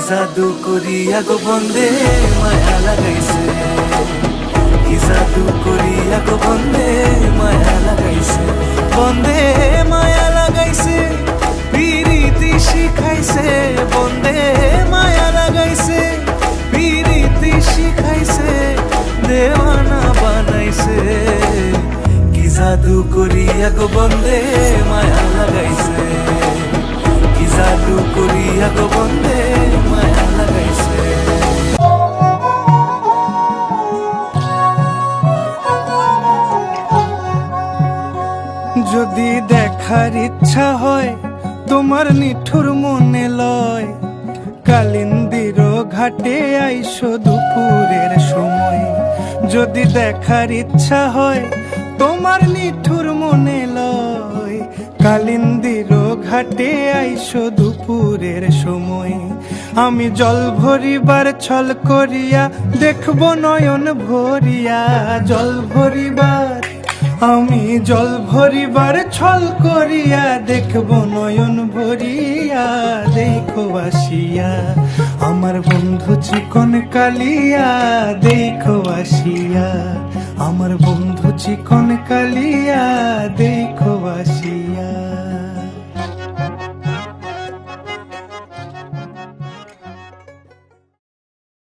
জাদু করিয়া গো বন্দে মায়া লাগাইছে, কি জাদু করিয়া গো বন্দে মায়া লাগাইছে, বন্দে মায়া লাগাইছে, পিরিতি শিখাইছে, বন্দে মায়া লাগাইছে, পিরিতি শিখাইছে, দেওয়ানা বানাইছে, কি জাদু করিয়া গো বন্দে মায়া লাগাইছে, কি জাদু করিয়া গো বন্দে মায়া লাগাইছে। যদি দেখার ইচ্ছা হয় তোমার নিঠুর মনে লয়, কালিন্দির ঘাটে আইসো দুপুরের সময়। যদি দেখার ইচ্ছা হয় তোমার নিঠুর মনে লয়, কালিন্দির ঘাটে আইসো দুপুরের সময়। আমি জল ভরিবার ছল করিয়া দেখব নয়ন ভরিয়া, জল ভরিবার আমি জল ভরিবার ছল করিয়া দেখব নয়ন ভরিয়া, দেখো আসিয়া আমার বন্ধু চিকন কালিয়া, দেখো আসিয়া আমার বন্ধু চিকন কালিয়া, দেখো আসিয়া।